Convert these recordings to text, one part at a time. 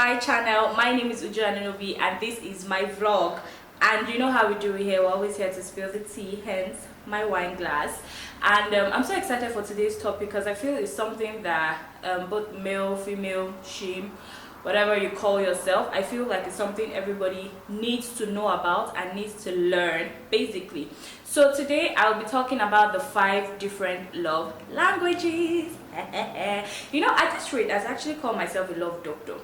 my channel. My name is Uju Ananobi and this is my vlog. And you know how we do it here, we're always here to spill the tea, hence my wine glass. And I'm so excited for today's topic because I feel it's something that both male, female, she, whatever you call yourself, I feel like it's something everybody needs to know about and needs to learn, basically. So today I'll be talking about the 5 different love languages. You know, at this rate, I actually call myself a love doctor.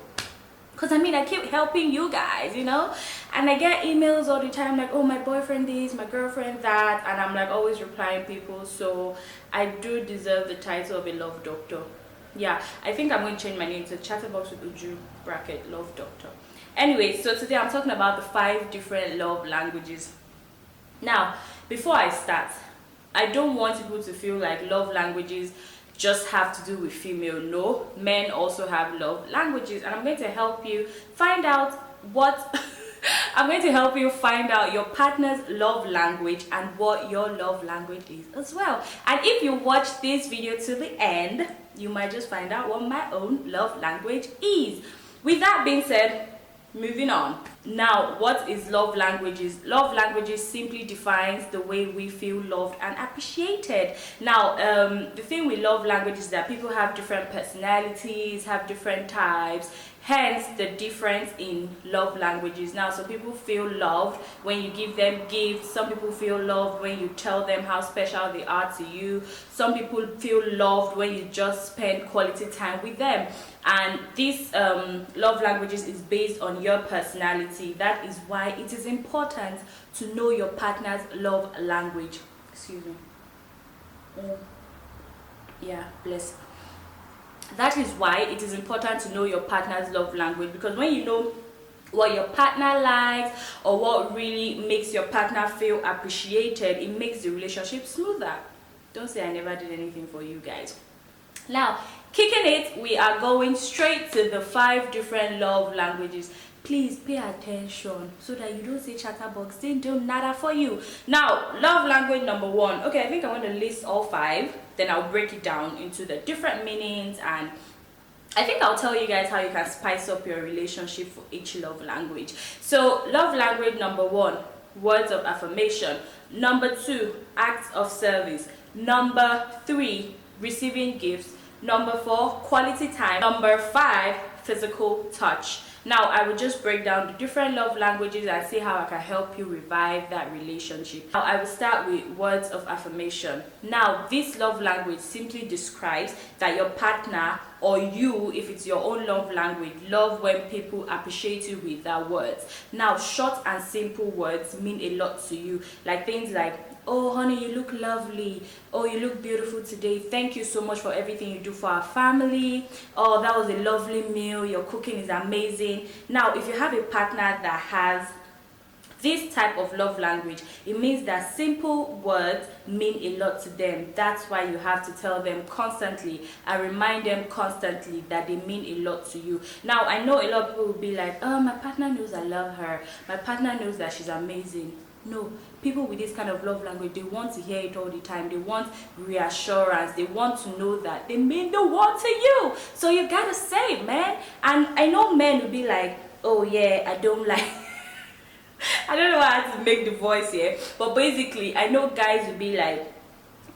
Because I mean, I keep helping you guys, you know, and I get emails all the time like, oh, my boyfriend this, my girlfriend that, and I'm like always replying people. So I do deserve the title of a love doctor. Yeah, I think I'm going to change my name to Chatterbox with Uju bracket love doctor. Anyway, so today I'm talking about the 5 different love languages. Now, before I start, I don't want people to feel like love languages just have to do with female. No, men also have love languages, and I'm going to help you find out what I'm going to help you find out your partner's love language and what your love language is as well. And if you watch this video to the end, you might just find out what my own love language is. With that being said, moving on. Now, what is love languages? Love languages simply defines the way we feel loved and appreciated. Now, the thing with love languages is that people have different personalities, have different types, hence the difference in love languages. Now, some people feel loved when you give them gifts. Some people feel loved when you tell them how special they are to you. Some people feel loved when you just spend quality time with them. And this love languages is based on your personality. That is why it is important to know your partner's love language. Excuse me. Yeah, bless. That is why it is important to know your partner's love language, because when you know what your partner likes or what really makes your partner feel appreciated, it makes the relationship smoother. Don't say I never did anything for you guys. Now, kicking it, we are going straight to the 5 different love languages. Please pay attention so that you don't say chatterbox didn't do nada for you. Now, love language number 1. Okay, I think I'm going to list all 5, then I'll break it down into the different meanings, and I think I'll tell you guys how you can spice up your relationship for each love language. So, love language number 1, words of affirmation. Number 2, acts of service. Number 3, receiving gifts. Number 4, quality time. Number 5, physical touch. Now, I will just break down the different love languages and see how I can help you revive that relationship. Now, I will start with words of affirmation. Now, this love language simply describes that your partner or you, if it's your own love language, love when people appreciate you with their words. Now, short and simple words mean a lot to you, like things like, oh honey, you look lovely. Oh, you look beautiful today. Thank you so much for everything you do for our family. Oh, that was a lovely meal. Your cooking is amazing. Now, if you have a partner that has this type of love language, it means that simple words mean a lot to them. That's why you have to tell them constantly and remind them constantly that they mean a lot to you. Now, I know a lot of people will be like, oh, my partner knows I love her. My partner knows that she's amazing. No, people with this kind of love language, they want to hear it all the time. They want reassurance. They want to know that they mean the world to you. So you gotta say it, man. And I know men will be like, oh yeah, I don't like I don't know how to make the voice here, but basically I know guys will be like,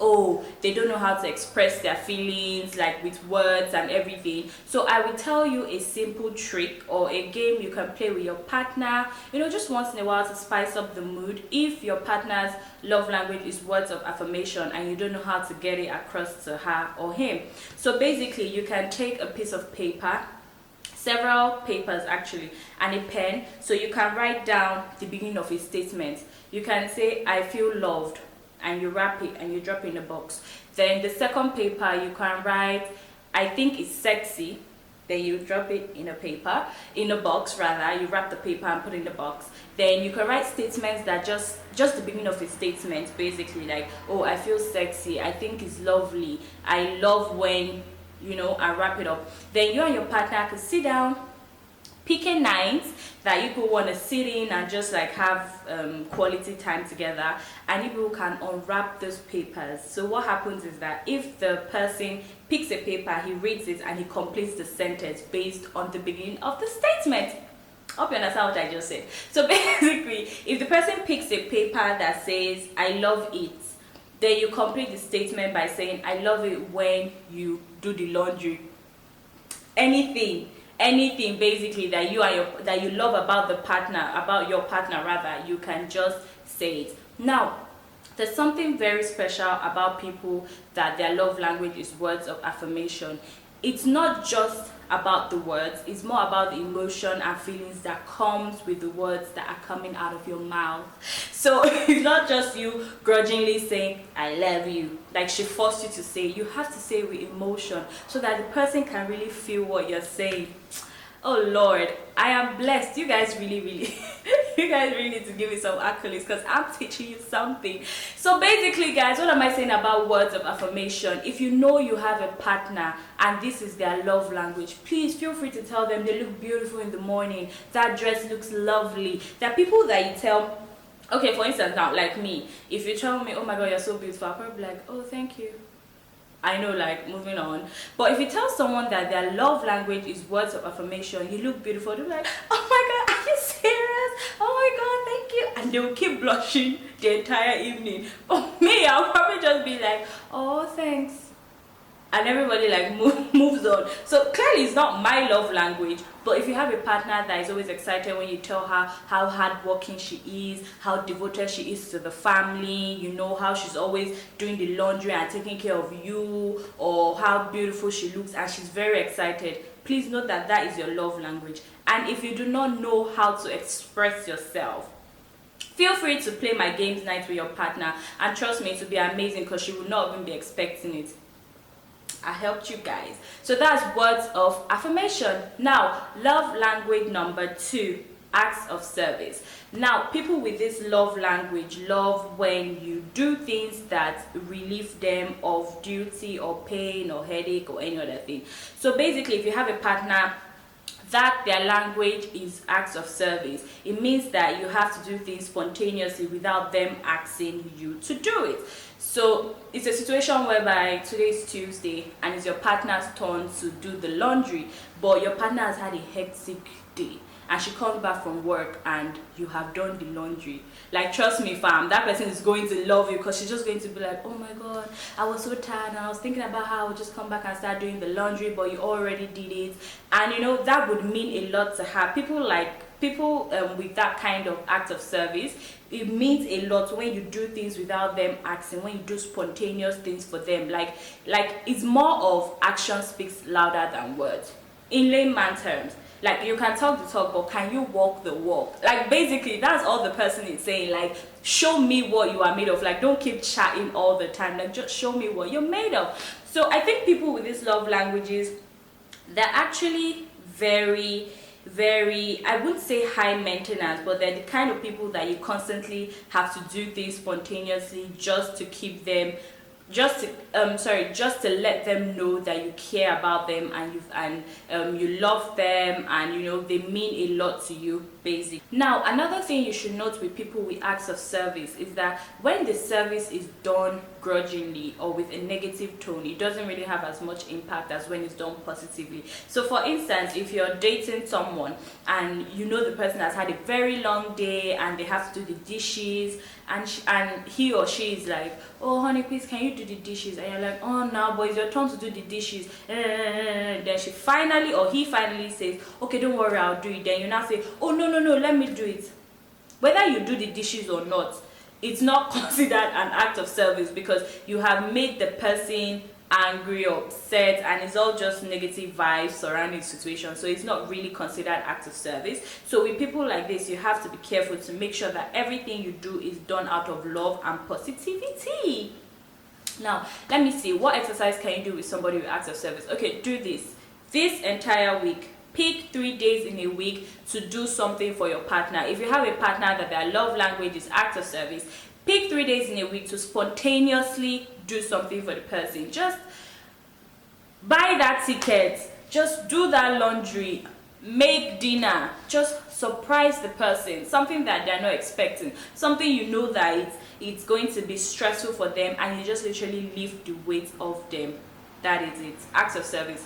oh, they don't know how to express their feelings like with words and everything. So I will tell you a simple trick or a game you can play with your partner, you know, just once in a while to spice up the mood. If your partner's love language is words of affirmation and you don't know how to get it across to her or him, so basically you can take a piece of paper, several papers actually, and a pen, so you can write down the beginning of a statement. You can say, I feel loved, and you wrap it and you drop it in a box. Then the second paper, you can write, I think it's sexy. Then you drop it in a box rather. You wrap the paper and put it in the box. Then you can write statements that just the beginning of a statement, basically like, oh, I feel sexy, I think it's lovely, I love when, you know, and wrap it up. Then you and your partner can sit down, Pick a night that you could want to sit in and just like have quality time together, and you people can unwrap those papers. So what happens is that if the person picks a paper, he reads it and he completes the sentence based on the beginning of the statement. I hope you understand what I just said. So basically, if the person picks a paper that says I love it, then you complete the statement by saying I love it when you do the laundry. Anything basically that you love about your partner rather, you can just say it. Now, there's something very special about people that their love language is words of affirmation. It's not just about the words, it's more about the emotion and feelings that comes with the words that are coming out of your mouth. So it's not just you grudgingly saying I love you, like she forced you to say. You have to say with emotion so that the person can really feel what you're saying. Oh Lord, I am blessed. You guys really you guys really need to give me some accolades because I'm teaching you something. So basically, guys, what am I saying about words of affirmation? If you know you have a partner and this is their love language, please feel free to tell them they look beautiful in the morning, that dress looks lovely. There are people that you tell, okay, for instance now, like me, if you tell me, oh my God, you're so beautiful, I'll probably be like, oh, thank you. I know, like, moving on. But if you tell someone that their love language is words of affirmation, you look beautiful, they'll be like, oh my God, are you serious? Oh my God, thank you. And they will keep blushing the entire evening. But me, I'll probably just be like, oh, thanks. And everybody like moves on. So clearly it's not my love language. But if you have a partner that is always excited when you tell her how hardworking she is, how devoted she is to the family, you know, how she's always doing the laundry and taking care of you, or how beautiful she looks and she's very excited, please note that that is your love language. And if you do not know how to express yourself, feel free to play my games night with your partner, and trust me, it will be amazing because she will not even be expecting it. I helped you guys. So that's words of affirmation. Now, love language number 2, acts of service. Now, people with this love language love when you do things that relieve them of duty or pain or headache or any other thing. So basically, if you have a partner that their language is acts of service, it means that you have to do things spontaneously without them asking you to do it. So it's a situation whereby today is Tuesday and it's your partner's turn to do the laundry, but your partner has had a hectic day and she comes back from work and you have done the laundry. Like, trust me fam, that person is going to love you because she's just going to be like, oh my God, I was so tired and I was thinking about how I would just come back and start doing the laundry, but you already did it. And you know, that would mean a lot to her. People with that kind of act of service, it means a lot when you do things without them asking, when you do spontaneous things for them. Like it's more of action speaks louder than words. In layman terms, like, you can talk the talk, but can you walk the walk? Like, basically, that's all the person is saying. Like, show me what you are made of. Like, don't keep chatting all the time. Like, just show me what you're made of. So I think people with these love languages, they're actually very, I wouldn't say high maintenance, but they're the kind of people that you constantly have to do things spontaneously just to keep them, just to let them know that you care about them and you love them, and you know they mean a lot to you, basically. Now, another thing you should note with people with acts of service is that when the service is done grudgingly or with a negative tone, it doesn't really have as much impact as when it's done positively. So for instance, if you're dating someone and you know the person has had a very long day and they have to do the dishes, and he or she is like, oh honey, please can you do the dishes? And you're like, oh no, but it's your turn to do the dishes. Then she finally, or he finally says, okay, don't worry, I'll do it. Then you now say, oh no, let me do it. Whether you do the dishes or not, it's not considered an act of service because you have made the person angry or upset, and it's all just negative vibes surrounding the situation. So it's not really considered act of service. So with people like this, you have to be careful to make sure that everything you do is done out of love and positivity. Now, let me see, what exercise can you do with somebody with acts of service? Okay, do this entire week. Pick 3 days in a week to do something for your partner. If you have a partner that their love language is act of service, pick 3 days in a week to spontaneously do something for the person. Just buy that ticket, just do that laundry, make dinner, just surprise the person, something that they're not expecting, something you know that it's going to be stressful for them, and you just literally lift the weight off them. That is it. Acts of service,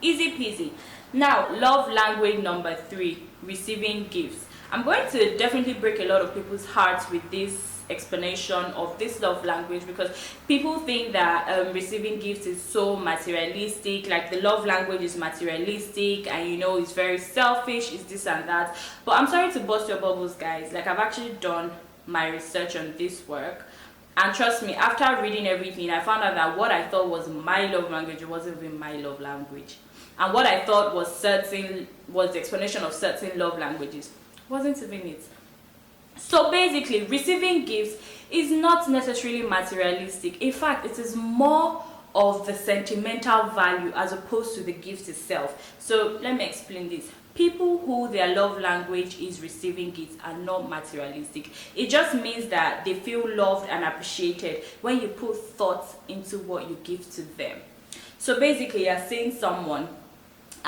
easy peasy. Now, love language number 3, receiving gifts. I'm going to definitely break a lot of people's hearts with this explanation of this love language, because people think that receiving gifts is so materialistic, like the love language is materialistic, and you know, it's very selfish, it's this and that. But I'm sorry to burst your bubbles, guys. Like, I've actually done my research on this work, and trust me, after reading everything, I found out that what I thought was my love language, it wasn't even my love language. And what I thought was the explanation of certain love languages wasn't even it. So basically, receiving gifts is not necessarily materialistic. In fact, it is more of the sentimental value as opposed to the gift itself. So let me explain this. People who their love language is receiving gifts are not materialistic. It just means that they feel loved and appreciated when you put thought into what you give to them. So basically, you're seeing someone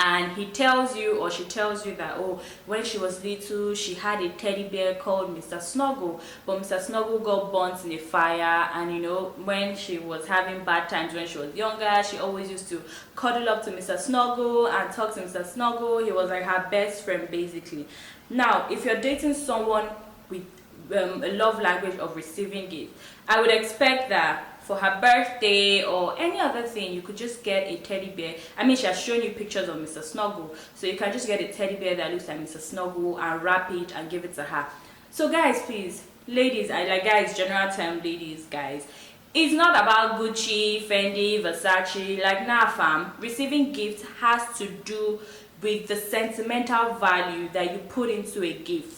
and he tells you or she tells you that, oh, when she was little, she had a teddy bear called Mr. Snuggle, but Mr. Snuggle got burnt in a fire, and you know, when she was having bad times when she was younger, she always used to cuddle up to Mr. Snuggle and talk to Mr. Snuggle. He was like her best friend, basically. Now, if you're dating someone with a love language of receiving gifts, I would expect that for her birthday or any other thing, you could just get a teddy bear. I mean, she has shown you pictures of Mr. Snuggle, so you can just get a teddy bear that looks like Mr. Snuggle and wrap it and give it to her. So guys, please, ladies, I like guys, general term ladies, guys, it's not about Gucci, Fendi, Versace. Like, nah fam, receiving gifts has to do with the sentimental value that you put into a gift.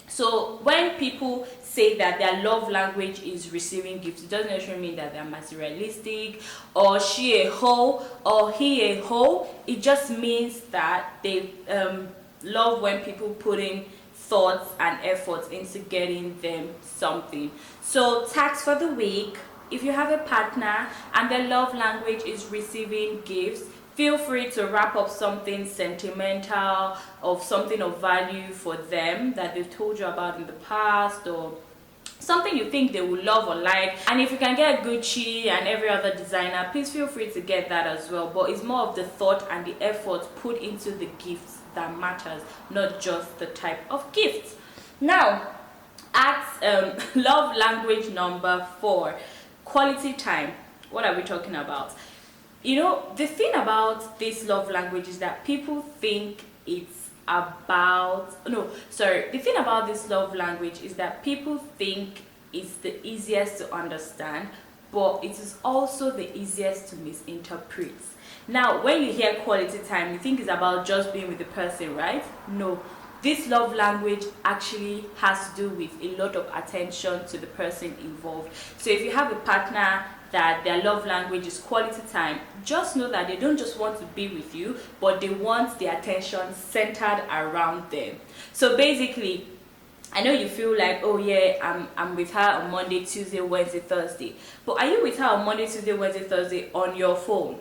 So when people say that their love language is receiving gifts, it doesn't necessarily mean that they're materialistic or she a hoe or he a hoe. It just means that they love when people put in thoughts and efforts into getting them something. So tax for the week: if you have a partner and their love language is receiving gifts, feel free to wrap up something sentimental of something of value for them that they've told you about in the past, or something you think they will love or like. And if you can get Gucci and every other designer, please feel free to get that as well. But it's more of the thought and the effort put into the gifts that matters, not just the type of gifts. Now, at love language number 4, quality time. What are we talking about? You know, the thing about this love language is that people think it's about, the thing about this love language is that people think it's the easiest to understand, but it is also the easiest to misinterpret. Now, when you hear quality time, you think it's about just being with the person, right? No. This love language actually has to do with a lot of attention to the person involved. So if you have a partner that their love language is quality time, just know that they don't just want to be with you, but they want the attention centered around them. So basically, I know you feel like, oh yeah, I'm with her on Monday, Tuesday, Wednesday, Thursday. But are you with her on Monday, Tuesday, Wednesday, Thursday on your phone?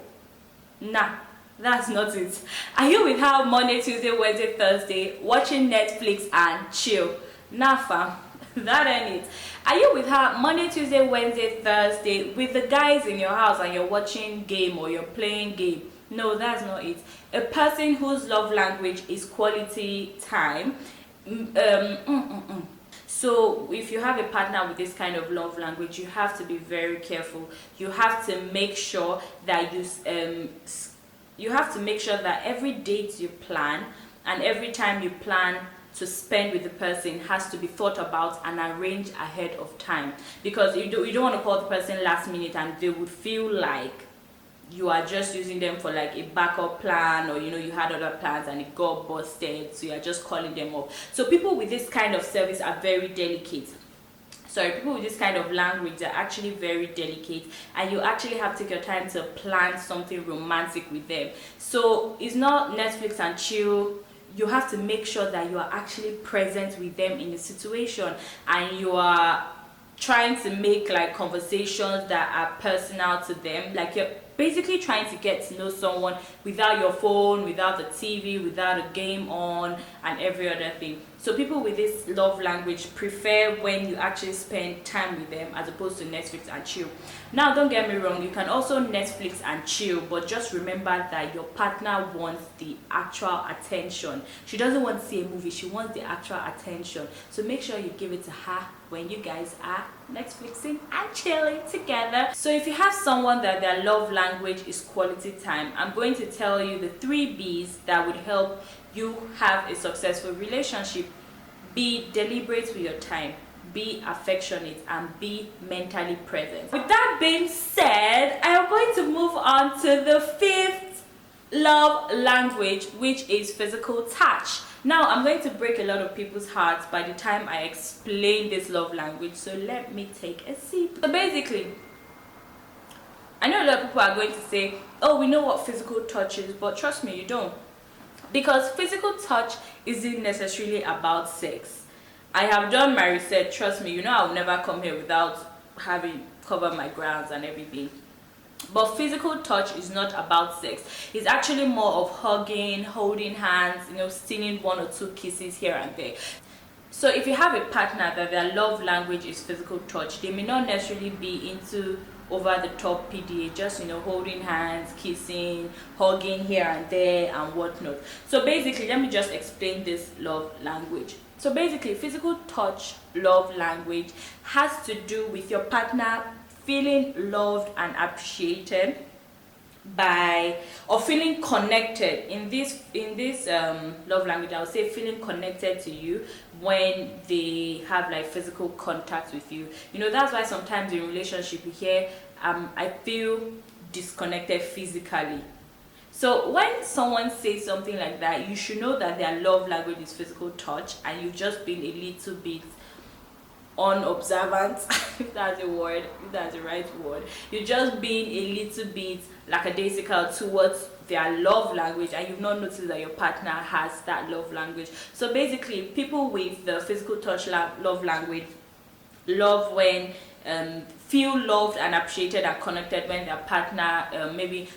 Nah, that's not it. Are you with her Monday, Tuesday, Wednesday, Thursday, watching Netflix and chill? Nah fam, that ain't it. Are you with her Monday, Tuesday, Wednesday, Thursday with the guys in your house and you're watching game or you're playing game? No, that's not it. A person whose love language is quality time. So if you have a partner with this kind of love language, you have to be very careful. You have to make sure that you have to make sure that every date you plan and every time you plan to spend with the person has to be thought about and arranged ahead of time, because you don't want to call the person last minute and they would feel like you are just using them for like a backup plan, or you had other plans and it got busted, so you're just calling them up. So people with this kind of service are very delicate. Sorry, people with this kind of language are actually very delicate, and you actually have to take your time to plan something romantic with them. So it's not Netflix and chill. You have to make sure that you are actually present with them in the situation, and you are trying to make like conversations that are personal to them. Like you're basically trying to get to know someone without your phone, without the TV, without a game on, and every other thing. So people with this love language prefer when you actually spend time with them as opposed to Netflix and chill. Now, don't get me wrong, you can also Netflix and chill, but just remember that your partner wants the actual attention. She doesn't want to see a movie, she wants the actual attention. So make sure you give it to her when you guys are Netflixing and chilling together. So if you have someone that their love language is quality time, I'm going to tell you the 3 B's that would help you have a successful relationship. Be deliberate with your time, be affectionate, and be mentally present. With that being said, I am going to move on to the 5th love language, which is physical touch. Now, I'm going to break a lot of people's hearts by the time I explain this love language, so let me take a sip. So basically, I know a lot of people are going to say, oh, we know what physical touch is, but trust me, you don't. Because physical touch isn't necessarily about sex. I have done my research, trust me, you know I'll never come here without having covered my grounds and everything. But physical touch is not about sex. It's actually more of hugging, holding hands, stealing 1 or 2 kisses here and there. So if you have a partner that their love language is physical touch, they may not necessarily be into over the top PDA, just holding hands, kissing, hugging here and there and whatnot. So basically, let me just explain this love language. So basically, physical touch love language has to do with your partner feeling loved and appreciated or feeling connected. In this love language, I would say feeling connected to you when they have like physical contact with you. That's why sometimes in relationship you hear I feel disconnected physically. So when someone says something like that, you should know that their love language is physical touch, and you've just been a little bit unobservant, if that's a word, if that's the right word. You're just being a little bit lackadaisical towards their love language, and you've not noticed that your partner has that love language. So basically, people with the physical touch love language love when feel loved and appreciated and connected when their partner maybe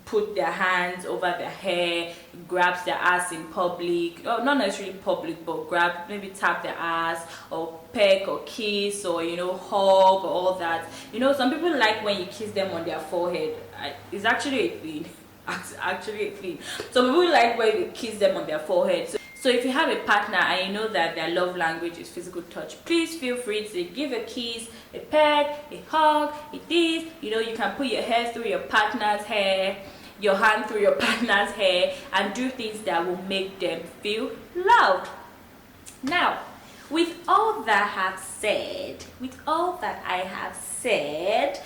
put their hands over their hair, grabs their ass in public, or not necessarily public, but maybe tap their ass, or peck or kiss, or hug, or all that. Some people like when you kiss them on their forehead. It's actually a thing. Actually a thing. Some people like when you kiss them on their forehead. So if you have a partner and you know that their love language is physical touch, please feel free to give a kiss, a peck, a hug, a this. You can put your hair through your partner's hair, your hand through your partner's hair, and do things that will make them feel loved. Now, with all that I have said,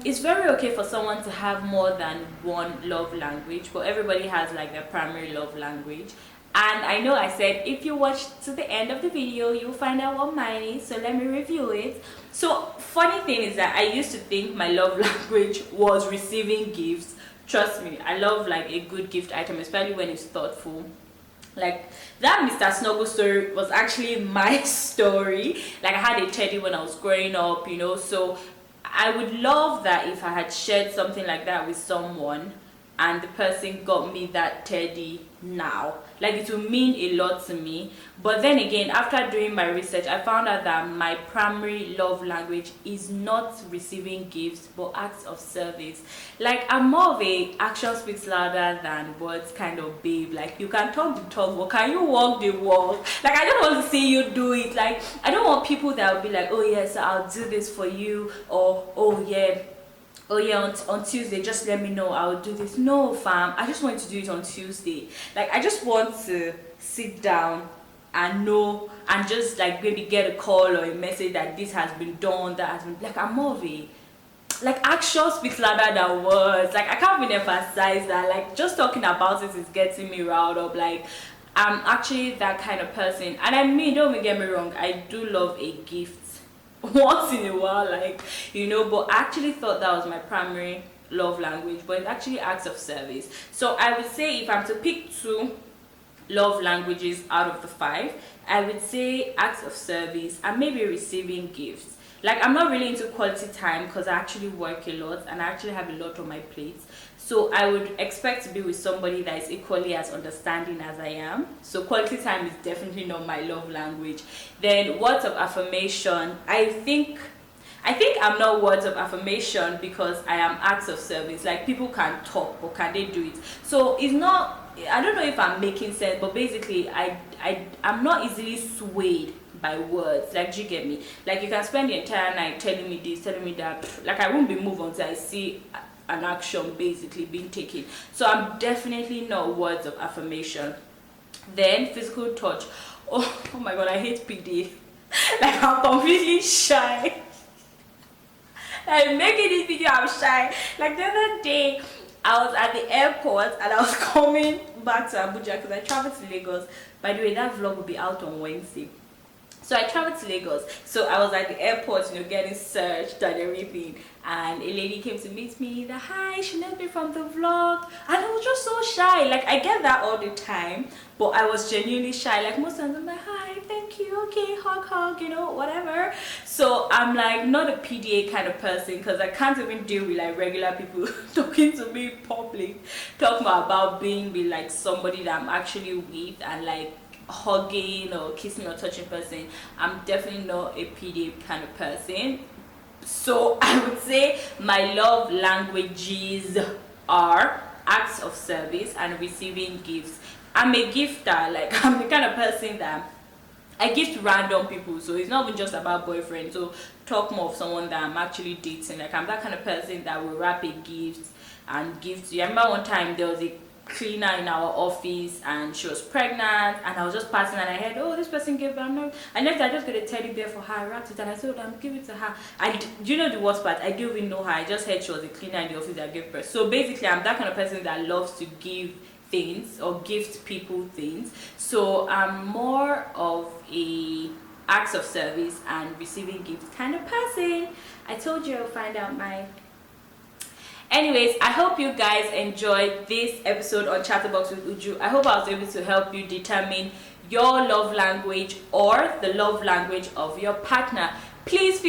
it's very okay for someone to have more than one love language, but everybody has like their primary love language. And I know I said if you watch to the end of the video, you'll find out what mine is, so let me review it. So funny thing is that I used to think my love language was receiving gifts. Trust me, I love like a good gift item, especially when it's thoughtful. Like that Mr. Snuggle story was actually my story. Like I had a teddy when I was growing up, so I would love that if I had shared something like that with someone and the person got me that teddy now. Like it will mean a lot to me. But then again, after doing my research, I found out that my primary love language is not receiving gifts but acts of service. Like I'm more of a action speaks louder than words kind of babe. Like you can talk the talk, but can you walk the walk? Like I don't want to see you do it. Like I don't want people that will be like, oh yes, I'll do this for you, or oh yeah, on Tuesday, just let me know, I'll do this. No fam, I just want to do it on Tuesday. Like I just want to sit down and know, and just like maybe get a call or a message that this has been done, that has been, like I'm more of a, like action speaks louder than words. Like I can't even emphasize that. Like just talking about it is getting me riled up. Like I'm actually that kind of person. And I mean, don't get me wrong, I do love a gift once in a while, like but I actually thought that was my primary love language, but it's actually acts of service. So I would say if I'm to pick 2 love languages out of the 5, I would say acts of service and maybe receiving gifts. Like, I'm not really into quality time because I actually work a lot and I actually have a lot on my plate. So I would expect to be with somebody that is equally as understanding as I am. So quality time is definitely not my love language. Then words of affirmation, I think I'm not words of affirmation because I am acts of service. Like, people can talk, but can they do it? So it's not, I don't know if I'm making sense, but basically I'm not easily swayed by words. Like, do you get me? Like, you can spend the entire night telling me this, telling me that, like, I won't be moved until I see an action basically being taken. So I'm definitely not words of affirmation. Then physical touch. Oh my god, I hate PD. Like, I'm completely shy. Like, making this video, I'm shy. Like, the other day I was at the airport and I was coming back to Abuja because I traveled to Lagos. By the way, that vlog will be out on Wednesday. So I traveled to Lagos. So I was at the airport, getting searched and everything. And a lady came to meet me. That, hi, she knows me from the vlog. And I was just so shy. Like, I get that all the time. But I was genuinely shy. Like, most times I'm like, hi, thank you, okay, hug, whatever. So I'm like not a PDA kind of person because I can't even deal with like regular people talking to me in public. Talking about being with like somebody that I'm actually with and like hugging or kissing or touching person. I'm definitely not a PDA kind of person. So I would say my love languages are acts of service and receiving gifts. I'm a gifter. Like, I'm the kind of person that I gift random people, so it's not even just about boyfriend. So talk more of someone that I'm actually dating. Like, I'm that kind of person that will wrap a gift and give to you. I remember one time there was a cleaner in our office and she was pregnant and I was just passing and I heard, oh, this person gave birth. I just got a teddy bear for her. I wrapped it and I said, oh, I'm giving it to her. And do you know the worst part? I didn't even know her. I just heard she was a cleaner in the office that gave birth. So basically, I'm that kind of person that loves to give things or gift people things. So I'm more of a acts of service and receiving gifts kind of person. I told you I'll find out my. Anyways, I hope you guys enjoyed this episode on Chatterbox with Uju. I hope I was able to help you determine your love language or the love language of your partner. Please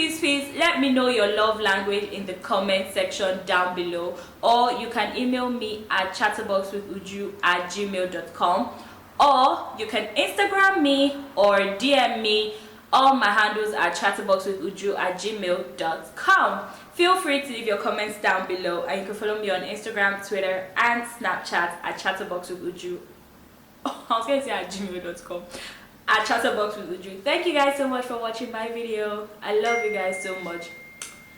let me know your love language in the comment section down below, or you can email me at chatterboxwithuju@gmail.com, or you can Instagram me or DM me. All my handles are chatterboxwithuju@gmail.com. Feel free to leave your comments down below, and you can follow me on Instagram, Twitter, and Snapchat at chatterboxwithuju. Oh, I was going to say at gmail.com. At chatterboxwithuju. Thank you guys so much for watching my video. I love you guys so much.